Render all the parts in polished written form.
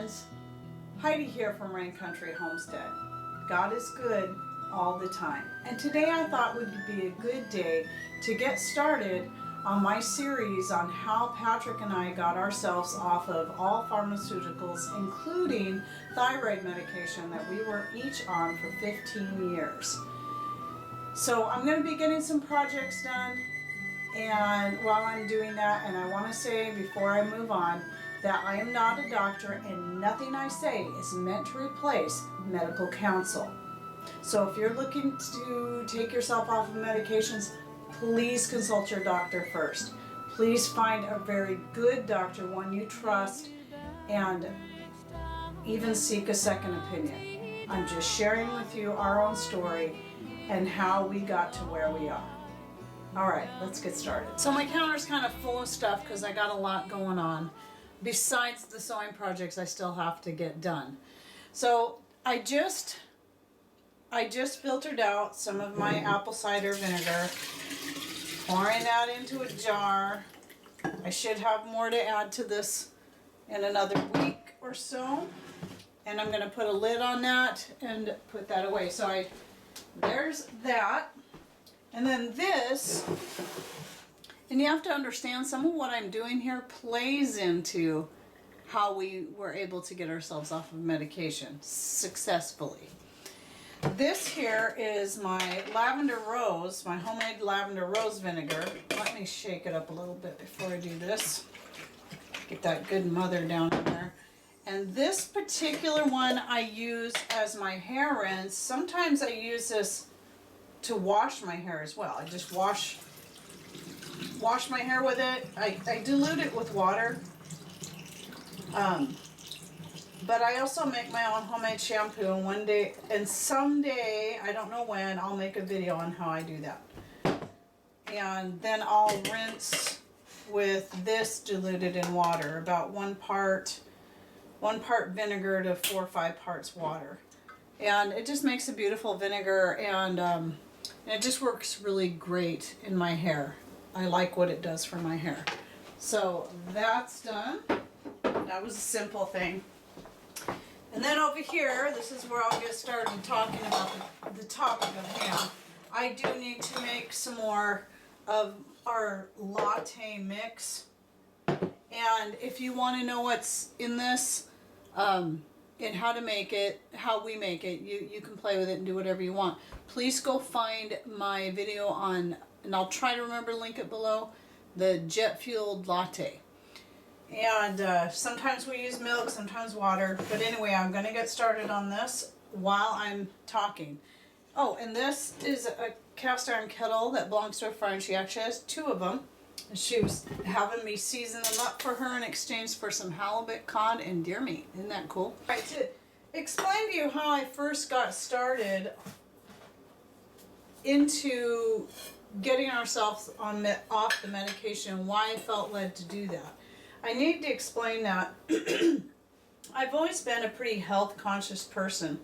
friends, Heidi here from Rain Country Homestead. God is good all the time. And today I thought would be a good day to get started on my series on how Patrick and I got ourselves off of all pharmaceuticals, including thyroid medication that we were each on for 15 years. So I'm going to be getting some projects done, and while I'm doing that, and I want to say before I move on that I am not a doctor and nothing I say is meant to replace medical counsel. So if you're looking to take yourself off of medications, please consult your doctor first. Please find a very good doctor, one you trust, and even seek a second opinion. I'm just sharing with you our own story and how we got to where we are. All right, let's get started. So my counter's kind of full of stuff because I got a lot going on. Besides the sewing projects I still have to get done. So I just filtered out some of my apple cider vinegar, pouring that into a jar. I should have more to add to this in another week or so. And I'm going to put a lid on that and put that away. So there's that. And then this, and you have to understand some of what I'm doing here plays into how we were able to get ourselves off of medication successfully. This here is my lavender rose, my homemade lavender rose vinegar. Let me shake it up a little bit before I do this. Get that good mother down in there. And this particular one I use as my hair rinse. Sometimes I use this to wash my hair as well. I just wash my hair with it. I dilute it with water. But I also make my own homemade shampoo, and one day, and someday, I don't know when, I'll make a video on how I do that. And then I'll rinse with this diluted in water, about one part vinegar to 4 or 5 parts water. And it just makes a beautiful vinegar, and it just works really great in my hair. I like what it does for my hair. So that's done. That was a simple thing. And then over here, this is where I'll get started talking about the topic of hand. I do need to make some more of our latte mix. And if you want to know what's in this, and how to make it, how we make it, you can play with it and do whatever you want. Please go find my video on, and I'll try to remember to link it below, the jet-fueled latte. And sometimes we use milk, sometimes water. But anyway, I'm going to get started on this while I'm talking. Oh, and this is a cast iron kettle that belongs to a friend. She actually has 2 of them. She was having me season them up for her in exchange for some halibut, cod, and deer meat. Isn't that cool? All right, to explain to you how I first got started into getting ourselves off the medication, why I felt led to do that. I need to explain that I've always been a pretty health conscious person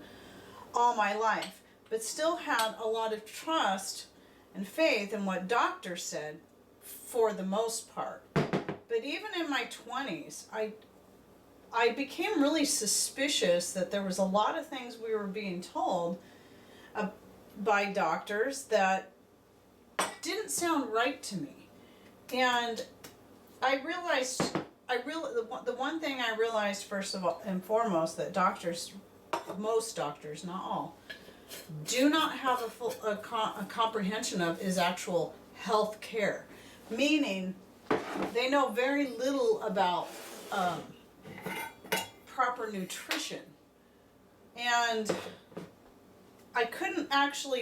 all my life, but still had a lot of trust and faith in what doctors said for the most part. But even in my 20s, I became really suspicious that there was a lot of things we were being told by doctors that didn't sound right to me. And I realized, the one thing I realized first of all and foremost, that doctors, most doctors, not all, do not have a comprehension of is actual health care. Meaning, they know very little about proper nutrition. And I couldn't actually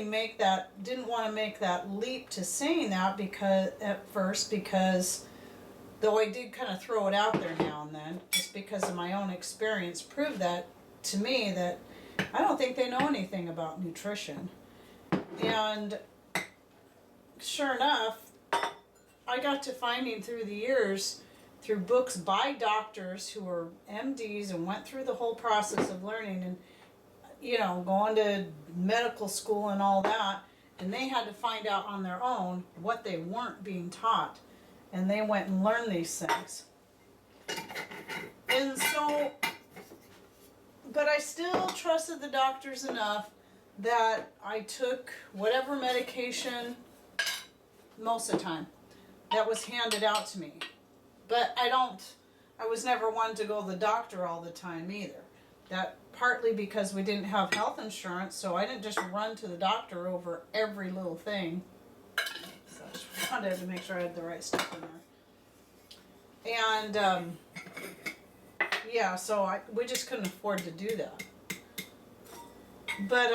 didn't want to make that leap to saying that at first because though I did kind of throw it out there now and then, just because of my own experience, proved that to me that I don't think they know anything about nutrition. And sure enough, I got to finding through the years, through books by doctors who were MDs and went through the whole process of learning and, going to medical school and all that, and they had to find out on their own what they weren't being taught. And they went and learned these things. And so but I still trusted the doctors enough that I took whatever medication most of the time that was handed out to me. But I was never one to go to the doctor all the time either. That partly because we didn't have health insurance, so I didn't just run to the doctor over every little thing. So I just wanted to make sure I had the right stuff in there. And yeah, so we just couldn't afford to do that. But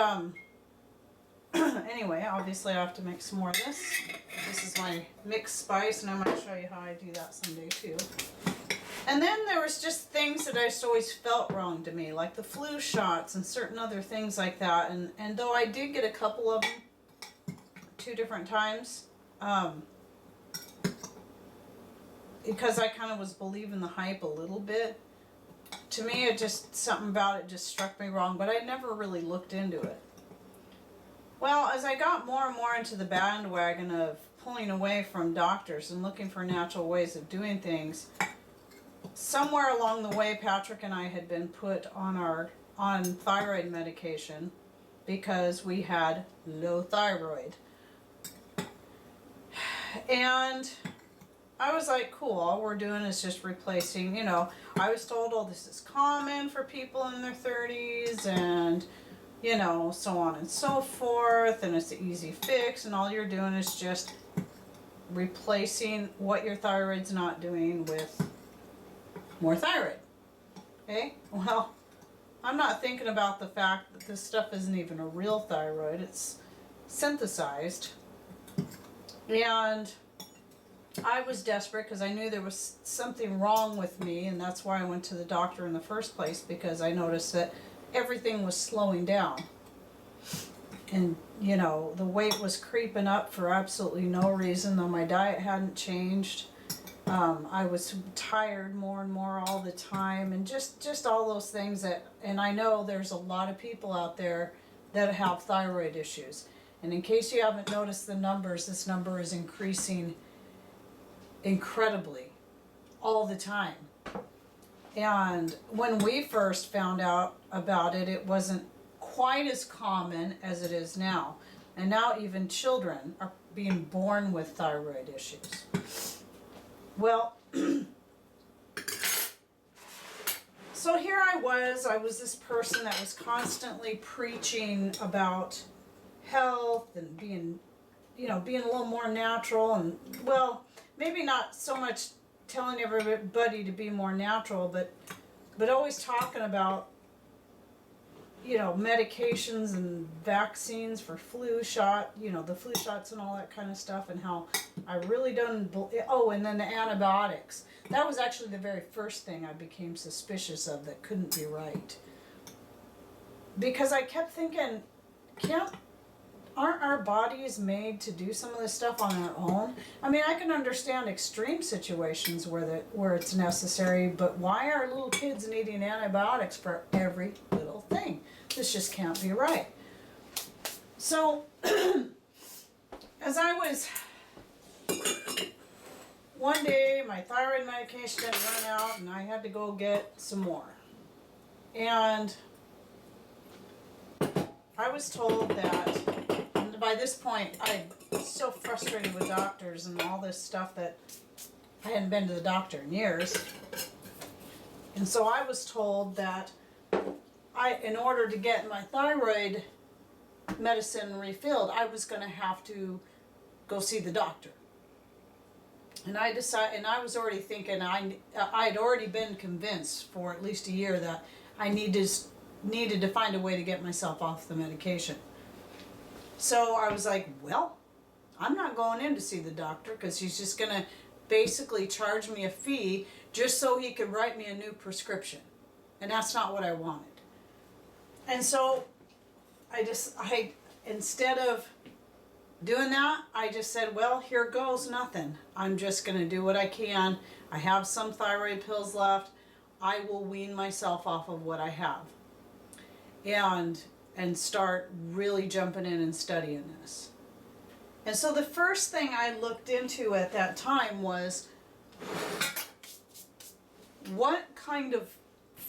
anyway, obviously I have to make some more of this. This is my mixed spice, and I'm going to show you how I do that someday too. And then there was just things that I just always felt wrong to me, like the flu shots and certain other things like that. And though I did get a couple of them 2 different times, because I kind of was believing the hype a little bit, to me it just, something about it just struck me wrong, but I never really looked into it. Well, as I got more and more into the bandwagon of pulling away from doctors and looking for natural ways of doing things, somewhere along the way, Patrick and I had been put on thyroid medication because we had low thyroid. And I was like, cool, all we're doing is just replacing, I was told, oh, this is common for people in their 30s and, so on and so forth, and it's an easy fix, and all you're doing is just replacing what your thyroid's not doing with more thyroid. Okay? Well, I'm not thinking about the fact that this stuff isn't even a real thyroid. It's synthesized. And I was desperate because I knew there was something wrong with me, and that's why I went to the doctor in the first place, because I noticed that everything was slowing down. And, the weight was creeping up for absolutely no reason, though my diet hadn't changed. I was tired more and more all the time, and just all those things that, and I know there's a lot of people out there that have thyroid issues. And in case you haven't noticed the numbers, this number is increasing incredibly all the time. And when we first found out about it, it wasn't quite as common as it is now. And now even children are being born with thyroid issues. Well, so here I was this person that was constantly preaching about health and being a little more natural, and, well, maybe not so much telling everybody to be more natural, but always talking about, medications and vaccines for flu shot, the flu shots and all that kind of stuff, and how I really don't, and then the antibiotics. That was actually the very first thing I became suspicious of that couldn't be right. Because I kept thinking, aren't our bodies made to do some of this stuff on our own? I mean, I can understand extreme situations where it's necessary, but why are little kids needing antibiotics for every little thing? This just can't be right. So, as I was, one day my thyroid medication had run out and I had to go get some more. And I was told that, and by this point I was so frustrated with doctors and all this stuff that I hadn't been to the doctor in years. And so I was told that in order to get my thyroid medicine refilled, I was going to have to go see the doctor. And I was already thinking, I'd already been convinced for at least a year that I needed to find a way to get myself off the medication. So I was like, well, I'm not going in to see the doctor because he's just going to basically charge me a fee just so he could write me a new prescription. And that's not what I wanted. And so instead of doing that, I just said, well, here goes nothing. I'm just going to do what I can. I have some thyroid pills left. I will wean myself off of what I have. And start really jumping in and studying this. And so the first thing I looked into at that time was, what kind of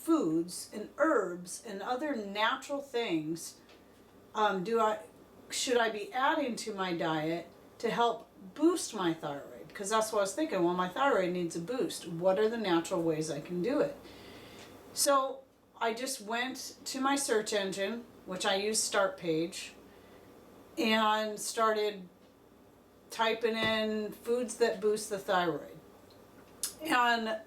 foods and herbs and other natural things should I be adding to my diet to help boost my thyroid? Because that's what I was thinking. Well, my thyroid needs a boost. What are the natural ways I can do it? So I just went to my search engine, which I use Start Page, and started typing in foods that boost the thyroid. And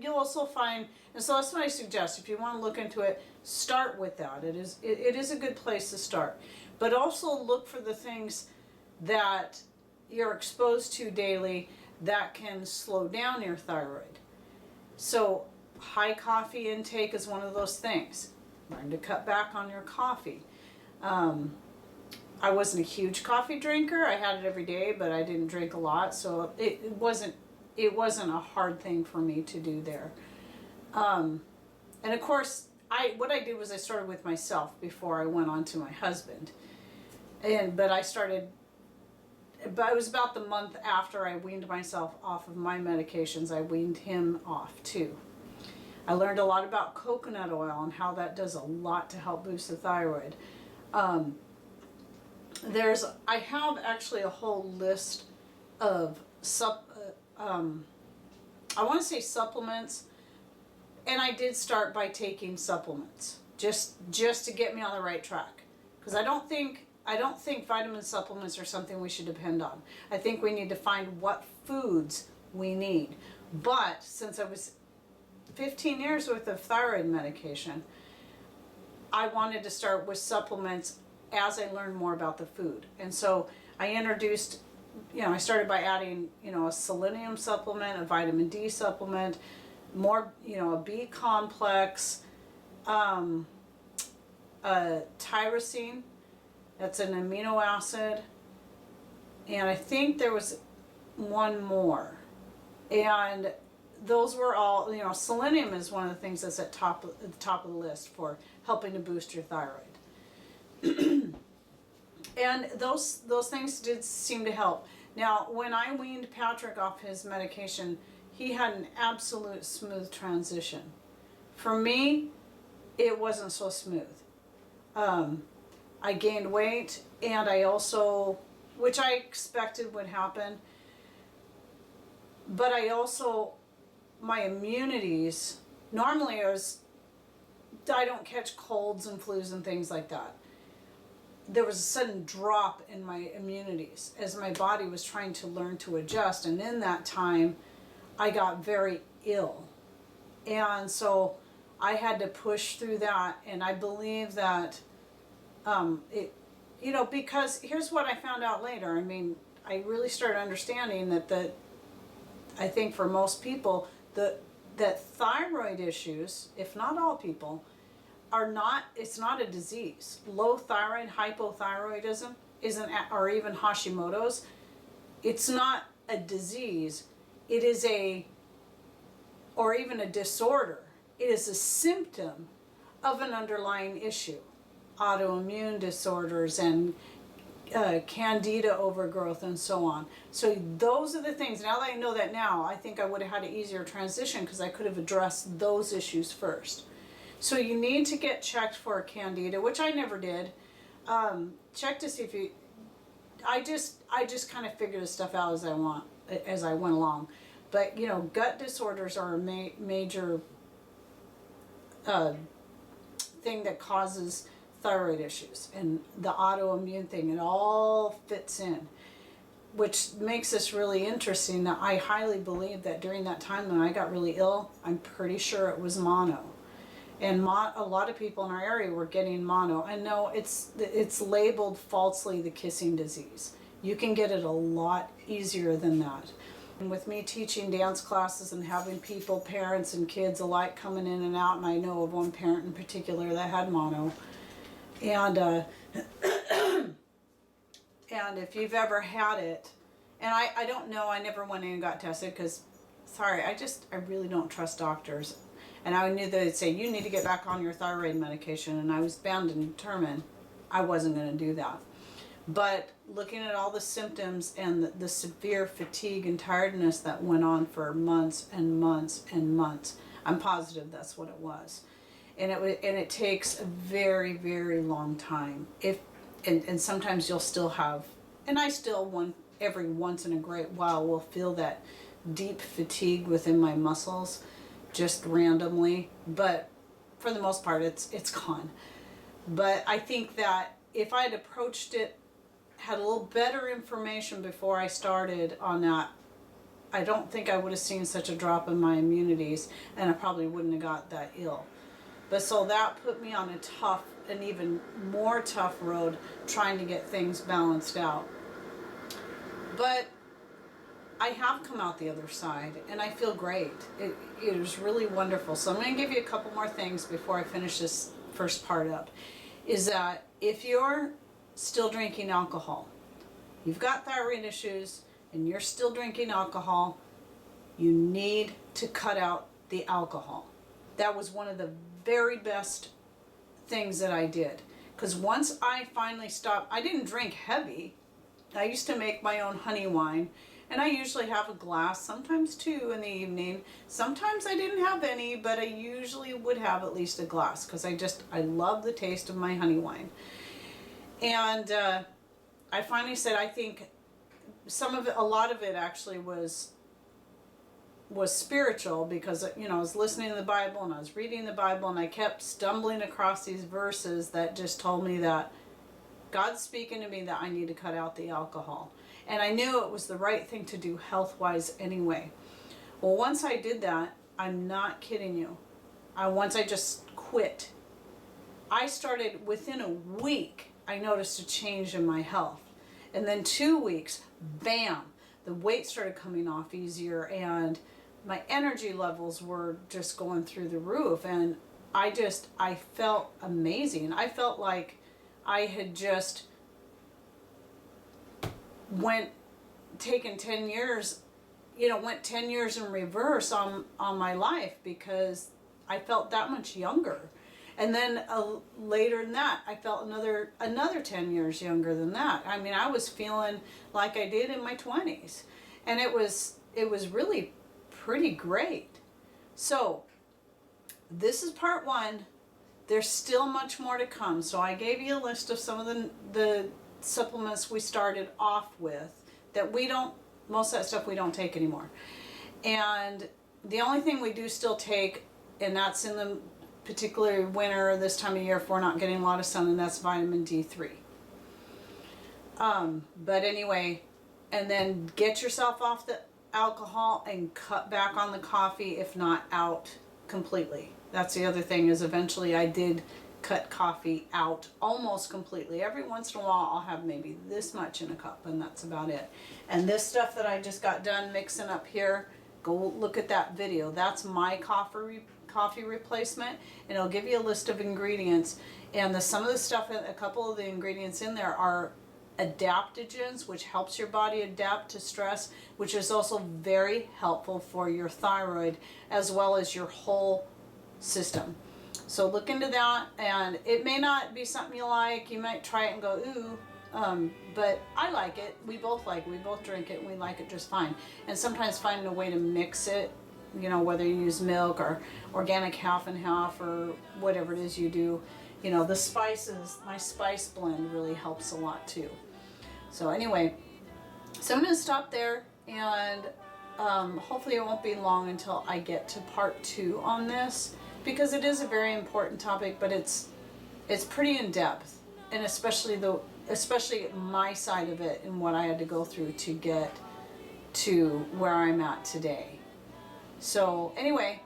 you'll also find, and so that's what I suggest. If you want to look into it, start with that. It is a good place to start. But also look for the things that you're exposed to daily that can slow down your thyroid. So high coffee intake is one of those things. Learn to cut back on your coffee. I wasn't a huge coffee drinker. I had it every day, but I didn't drink a lot, so it wasn't a hard thing for me to do there. And of course, what I did was I started with myself before I went on to my husband. But it was about the month after I weaned myself off of my medications, I weaned him off too. I learned a lot about coconut oil and how that does a lot to help boost the thyroid. I have actually a whole list of I want to say supplements, and I did start by taking supplements just to get me on the right track, because I don't think vitamin supplements are something we should depend on. I think we need to find what foods we need. But since I was 15 years worth of thyroid medication, I wanted to start with supplements as I learned more about the food. And so I introduced, I started by adding, a selenium supplement, a vitamin D supplement, more, a B complex, tyrosine, that's an amino acid, and I think there was one more. And those were all, selenium is one of the things that's at the top of the list for helping to boost your thyroid. And those things did seem to help. Now, when I weaned Patrick off his medication, he had an absolute smooth transition. For me, it wasn't so smooth. I gained weight, and I also, which I expected would happen, but my immunities, normally I don't catch colds and flus and things like that. There was a sudden drop in my immunities as my body was trying to learn to adjust, and in that time I got very ill, and so I had to push through that. And I believe that because here's what I found out later. I really started understanding that I think for most people that thyroid issues, if not all people, it's not a disease. Low thyroid, hypothyroidism or even Hashimoto's, it's not a disease. It is or even a disorder. It is a symptom of an underlying issue. Autoimmune disorders and candida overgrowth and so on. So those are the things. Now that I know that now, I think I would have had an easier transition because I could have addressed those issues first. So you need to get checked for candida, which I never did. Check to see if you. I just kind of figured this stuff out as I went along. But gut disorders are a major thing that causes thyroid issues, and the autoimmune thing, it all fits in, which makes this really interesting. That I highly believe that during that time when I got really ill, I'm pretty sure it was mono, and a lot of people in our area were getting mono. And no, it's labeled falsely the kissing disease. You can get it a lot easier than that. And with me teaching dance classes and having people, parents and kids alike, coming in and out, and I know of one parent in particular that had mono. And and if you've ever had it, and I don't know, I never went in and got tested because, sorry, I really don't trust doctors. And I knew that they'd say, you need to get back on your thyroid medication, and I was bound and determined I wasn't going to do that. But looking at all the symptoms and the severe fatigue and tiredness that went on for months and months and months, I'm positive that's what it was. And it takes a very, very long time. And sometimes you'll still have, and I still every once in a great while will feel that deep fatigue within my muscles, just randomly. But for the most part, it's gone. But I think that if I'd approached it, had a little better information before I started on that, I don't think I would have seen such a drop in my immunities, and I probably wouldn't have got that ill. But so that put me on an even more tough road trying to get things balanced out. But I have come out the other side, and I feel great. It was really wonderful. So I'm going to give you a couple more things before I finish this first part up. Is that if you're still drinking alcohol, you've got thyroid issues, and you're still drinking alcohol, you need to cut out the alcohol. That was one of the very best things that I did. Because once I finally stopped, I didn't drink heavy. I used to make my own honey wine, and I usually have a glass, sometimes two in the evening. Sometimes I didn't have any, but I usually would have at least a glass because I love the taste of my honey wine. And I finally said, I think a lot of it actually was spiritual, because I was listening to the Bible and I was reading the Bible, and I kept stumbling across these verses that just told me that God's speaking to me that I need to cut out the alcohol. And I knew it was the right thing to do health-wise anyway. Well, once I did that, I'm not kidding you, once I just quit, I started, within a week, I noticed a change in my health. And then 2 weeks, bam, the weight started coming off easier, and my energy levels were just going through the roof, and I felt amazing. I felt like I had just went 10 years in reverse on my life, because I felt that much younger. And then later than that, I felt another 10 years younger than that. I mean, I was feeling like I did in my 20s. And it was really pretty great. So this is part one. There's still much more to come. So I gave you a list of some of the supplements we started off with that most of that stuff we don't take anymore. And the only thing we do still take, and that's in the particularly winter, this time of year, if we're not getting a lot of sun, and that's vitamin D3. But anyway, and then get yourself off the alcohol and cut back on the coffee, if not out completely. That's the other thing, is eventually I did cut coffee out almost completely. Every once in a while I'll have maybe this much in a cup, and that's about it. And this stuff that I just got done mixing up here, go look at that video. That's my coffee replacement, and it'll give you a list of ingredients. And some of the stuff, a couple of the ingredients in there are adaptogens, which helps your body adapt to stress, which is also very helpful for your thyroid as well as your whole system. So look into that, and it may not be something you like. You might try it and go, ooh, but I like it. We both drink it, and we like it just fine. And sometimes finding a way to mix it, whether you use milk or organic half and half or whatever it is you do. The spices, my spice blend really helps a lot too. So anyway, so I'm going to stop there, and hopefully it won't be long until I get to part 2 on this, because it is a very important topic, but it's pretty in depth, and especially my side of it and what I had to go through to get to where I'm at today. So anyway,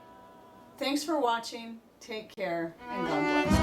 thanks for watching. Take care, and God bless.